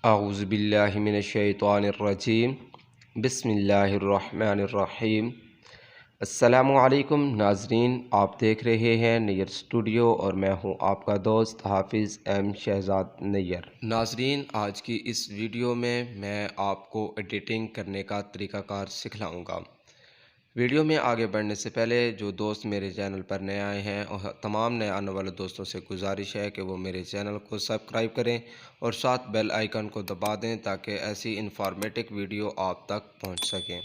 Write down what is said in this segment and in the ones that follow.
अऊज़ुबिल्लाहिमिनश्शैतानिर्रजीम बिस्मिल्लाहिर्रहमानिर्रहीम। अस्सलामुअलैकुम नाज़रीन, आप देख रहे हैं नैयर स्टूडियो और मैं हूं आपका दोस्त हाफिज़ एम शहज़ाद नैयर। नाज़रीन, आज की इस वीडियो में मैं आपको एडिटिंग करने का तरीक़ाकार सिखलाऊँगा। वीडियो में आगे बढ़ने से पहले जो दोस्त मेरे चैनल पर नए आए हैं और तमाम नए आने वाले दोस्तों से गुजारिश है कि वो मेरे चैनल को सब्सक्राइब करें और साथ बेल आइकन को दबा दें ताकि ऐसी इन्फॉर्मेटिव वीडियो आप तक पहुंच सकें।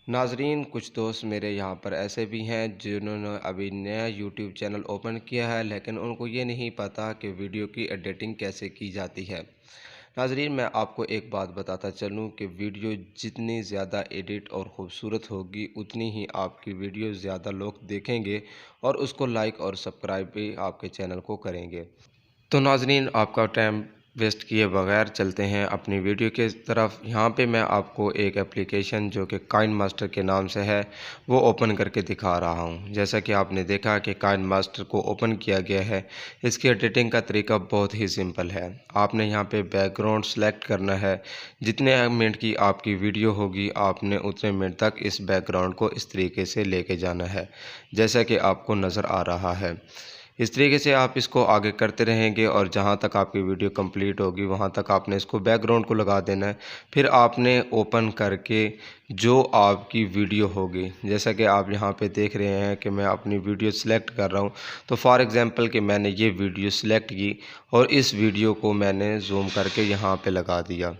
नाजरीन, कुछ दोस्त मेरे यहाँ पर ऐसे भी हैं जिन्होंने अभी नया यूट्यूब चैनल ओपन किया है, लेकिन उनको ये नहीं पता कि वीडियो की एडिटिंग कैसे की जाती है। नाजरीन, मैं आपको एक बात बताता चलूँ कि वीडियो जितनी ज़्यादा एडिट और ख़ूबसूरत होगी उतनी ही आपकी वीडियो ज़्यादा लोग देखेंगे और उसको लाइक और सब्सक्राइब भी आपके चैनल को करेंगे। तो नाजरीन, आपका टाइम वेस्ट किए बगैर चलते हैं अपनी वीडियो के तरफ। यहाँ पे मैं आपको एक एप्लीकेशन जो कि काइन मास्टर के नाम से है वो ओपन करके दिखा रहा हूँ। जैसा कि आपने देखा कि काइन मास्टर को ओपन किया गया है। इसकी एडिटिंग का तरीका बहुत ही सिंपल है। आपने यहाँ पे बैकग्राउंड सेलेक्ट करना है। जितने मिनट की आपकी वीडियो होगी आपने उतने मिनट तक इस बैकग्राउंड को इस तरीके से लेके जाना है, जैसा कि आपको नज़र आ रहा है। इस तरीके से आप इसको आगे करते रहेंगे और जहाँ तक आपकी वीडियो कंप्लीट होगी वहाँ तक आपने इसको बैकग्राउंड को लगा देना है। फिर आपने ओपन करके जो आपकी वीडियो होगी, जैसा कि आप यहाँ पे देख रहे हैं कि मैं अपनी वीडियो सिलेक्ट कर रहा हूँ। तो फॉर एग्ज़ाम्पल कि मैंने ये वीडियो सिलेक्ट की और इस वीडियो को मैंने जूम करके यहाँ पे लगा दिया।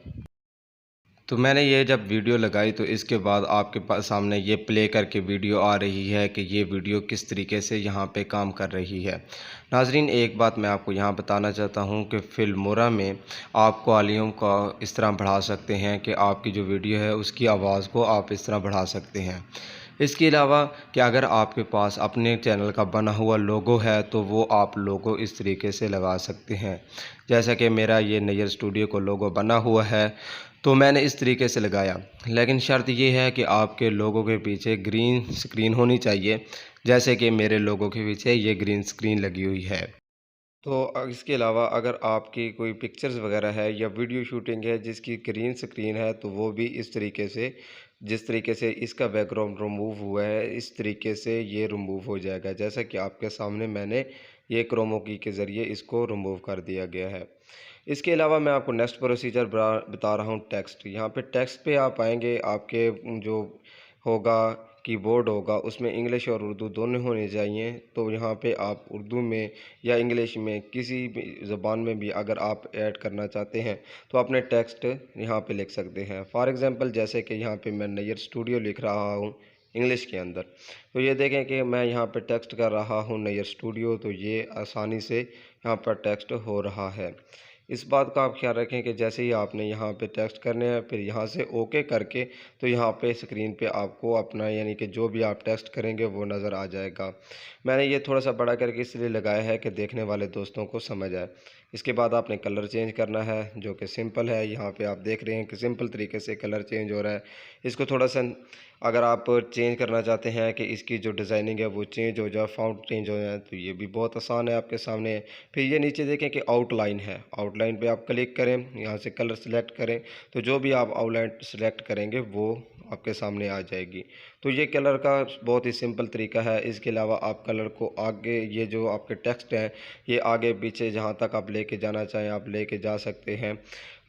तो मैंने ये जब वीडियो लगाई तो इसके बाद आपके पास सामने ये प्ले करके वीडियो आ रही है कि ये वीडियो किस तरीके से यहाँ पे काम कर रही है। नाजरीन, एक बात मैं आपको यहाँ बताना चाहता हूँ कि फिल्मोरा में आप वॉल्यूम का इस तरह बढ़ा सकते हैं कि आपकी जो वीडियो है उसकी आवाज़ को आप इस तरह बढ़ा सकते हैं। इसके अलावा कि अगर आपके पास अपने चैनल का बना हुआ लोगो है तो वो आप लोगो इस तरीके से लगा सकते हैं। जैसा कि मेरा ये नैयर स्टूडियो को लोगो बना हुआ है तो मैंने इस तरीके से लगाया, लेकिन शर्त ये है कि आपके लोगों के पीछे ग्रीन स्क्रीन होनी चाहिए, जैसे कि मेरे लोगों के पीछे ये ग्रीन स्क्रीन लगी हुई है। तो इसके अलावा अगर आपकी कोई पिक्चर्स वगैरह है या वीडियो शूटिंग है जिसकी ग्रीन स्क्रीन है तो वो भी इस तरीके से, जिस तरीके से इसका बैकग्राउंड रिमूव हुआ है इस तरीके से ये रिमूव हो जाएगा। जैसा कि आपके सामने मैंने ये क्रोमो की के ज़रिए इसको रिमूव कर दिया गया है। इसके अलावा मैं आपको नेक्स्ट प्रोसीजर बता रहा हूँ। टेक्स्ट, यहाँ पे टेक्स्ट पे आप आएंगे, आपके जो होगा कीबोर्ड होगा उसमें इंग्लिश और उर्दू दोनों होने चाहिए। तो यहाँ पे आप उर्दू में या इंग्लिश में किसी भी ज़बान में भी अगर आप ऐड करना चाहते हैं तो अपने टेक्स्ट यहाँ पे लिख सकते हैं। फॉर एग्ज़ाम्पल जैसे कि यहाँ पे मैं नैयर स्टूडियो लिख रहा हूँ इंग्लिश के अंदर, तो ये देखें कि मैं यहाँ पे टेक्स्ट कर रहा हूँ नैयर स्टूडियो, तो ये आसानी से यहाँ पर टेक्स्ट हो रहा है। इस बात का आप ख्याल रखें कि जैसे ही आपने यहाँ पे टेक्स्ट करने हैं फिर यहाँ से ओके करके तो यहाँ पे स्क्रीन पे आपको अपना यानी कि जो भी आप टेक्स्ट करेंगे वो नज़र आ जाएगा। मैंने ये थोड़ा सा बड़ा करके इसलिए लगाया है कि देखने वाले दोस्तों को समझ आए। इसके बाद आपने कलर चेंज करना है जो कि सिंपल है। यहाँ पे आप देख रहे हैं कि सिंपल तरीके से कलर चेंज हो रहा है। इसको थोड़ा सा अगर आप चेंज करना चाहते हैं कि इसकी जो डिज़ाइनिंग है वो चेंज हो जाए, फ़ॉन्ट चेंज हो जाए, तो ये भी बहुत आसान है आपके सामने। फिर ये नीचे देखें कि आउटलाइन है, आउटलाइन पे आप क्लिक करें, यहाँ से कलर सेलेक्ट करें, तो जो भी आप आउटलाइन सेलेक्ट करेंगे वो आपके सामने आ जाएगी। तो ये कलर का बहुत ही सिंपल तरीका है। इसके अलावा आप कलर को आगे, ये जो आपके टेक्स्ट हैं ये आगे पीछे जहाँ तक आप लेके जाना चाहें आप लेके जा सकते हैं।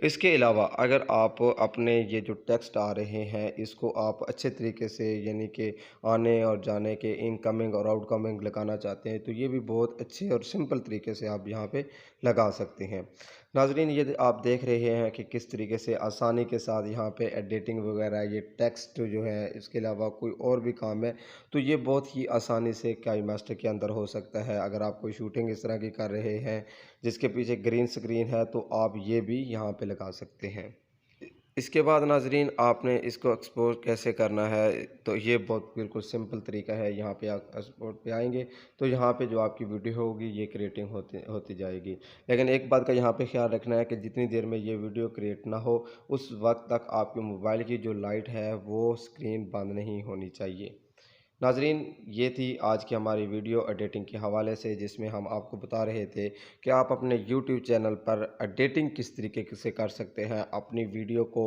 इसके अलावा अगर आप अपने ये जो टेक्स्ट आ रहे हैं इसको आप अच्छे तरीके से यानी कि आने और जाने के इनकमिंग और आउटकमिंग लगाना चाहते हैं तो ये भी बहुत अच्छे और सिंपल तरीके से आप यहाँ पे लगा सकते हैं। नाजरीन, ये आप देख रहे हैं कि किस तरीके से आसानी के साथ यहाँ पे एडिटिंग वगैरह, ये टेक्स्ट जो है, इसके अलावा कोई और भी काम है तो ये बहुत ही आसानी से काइन मास्टर के अंदर हो सकता है। अगर आप कोई शूटिंग इस तरह की कर रहे हैं जिसके पीछे ग्रीन स्क्रीन है तो आप ये भी यहाँ पे लगा सकते हैं। इसके बाद नाजरीन आपने इसको एक्सपोर्ट कैसे करना है, तो ये बहुत बिल्कुल सिंपल तरीका है। यहाँ पे आप एक्सपोर्ट पे आएंगे तो यहाँ पे जो आपकी वीडियो होगी ये क्रिएटिंग होती होती जाएगी। लेकिन एक बात का यहाँ पे ख्याल रखना है कि जितनी देर में ये वीडियो क्रिएट ना हो उस वक्त तक आपके मोबाइल की जो लाइट है वो स्क्रीन बंद नहीं होनी चाहिए। नाज़रीन, ये थी आज की हमारी वीडियो एडिटिंग के हवाले से, जिसमें हम आपको बता रहे थे कि आप अपने यूट्यूब चैनल पर एडिटिंग किस तरीके से कर सकते हैं, अपनी वीडियो को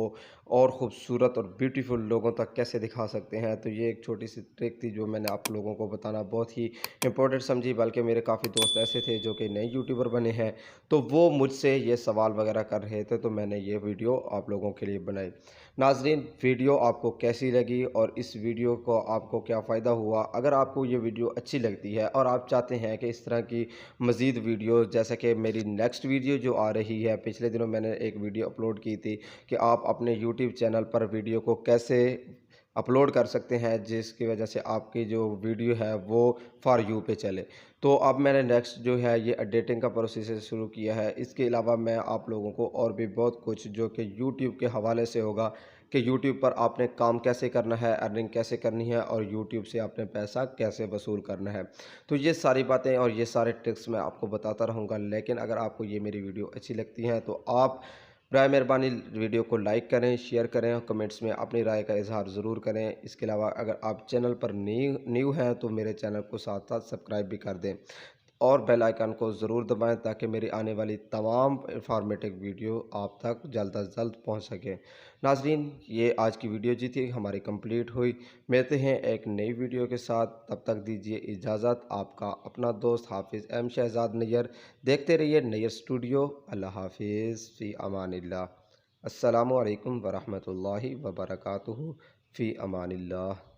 और ख़ूबसूरत और ब्यूटीफुल लोगों तक कैसे दिखा सकते हैं। तो ये एक छोटी सी ट्रिक थी जो मैंने आप लोगों को बताना बहुत ही इम्पोर्टेंट समझी, बल्कि मेरे काफ़ी दोस्त ऐसे थे जो कि नए यूट्यूबर बने हैं, तो वो मुझसे ये सवाल वगैरह कर रहे थे, तो मैंने ये वीडियो आप लोगों के लिए बनाई। नाज़रीन, वीडियो आपको कैसी लगी और इस वीडियो को आपको क्या फ़ायदा हुआ? अगर आपको ये वीडियो अच्छी लगती है और आप चाहते हैं कि इस तरह की मज़ीद वीडियो, जैसे कि मेरी नेक्स्ट वीडियो जो आ रही है, पिछले दिनों मैंने एक वीडियो अपलोड की थी कि आप अपने यूट्यूब चैनल पर वीडियो को कैसे अपलोड कर सकते हैं जिसकी वजह से आपकी जो वीडियो है वो फॉर यू पे चले। तो अब मैंने नेक्स्ट जो है ये एडिटिंग का प्रोसेस शुरू किया है। इसके अलावा मैं आप लोगों को और भी बहुत कुछ जो कि यूट्यूब के हवाले से होगा कि यूट्यूब पर आपने काम कैसे करना है, अर्निंग कैसे करनी है और यूट्यूब से आपने पैसा कैसे वसूल करना है। तो ये सारी बातें और ये सारे ट्रिक्स मैं आपको बताता रहूँगा। लेकिन अगर आपको ये मेरी वीडियो अच्छी लगती हैं तो आप बराए मेहरबानी वीडियो को लाइक करें, शेयर करें और कमेंट्स में अपनी राय का इज़हार ज़रूर करें। इसके अलावा अगर आप चैनल पर न्यू न्यू हैं तो मेरे चैनल को साथ-साथ सब्सक्राइब भी कर दें और बेल आइकन को ज़रूर दबाएं ताकि मेरी आने वाली तमाम इन्फॉर्मेटिव वीडियो आप तक जल्द अज़ जल्द पहुंच सके। नाज़रीन, ये आज की वीडियो जी थी हमारी कंप्लीट हुई। मिलते हैं एक नई वीडियो के साथ, तब तक दीजिए इजाज़त। आपका अपना दोस्त हाफिज़ एम शहजाद नैयर। देखते रहिए नैयर स्टूडियो। अल्लाह हाफिज़, फ़ी अमानिल्लाह। अस्सलामु अलैकुम वरहमतुल्लाहि वबरकातुहू। फ़ी अमानिल्लाह।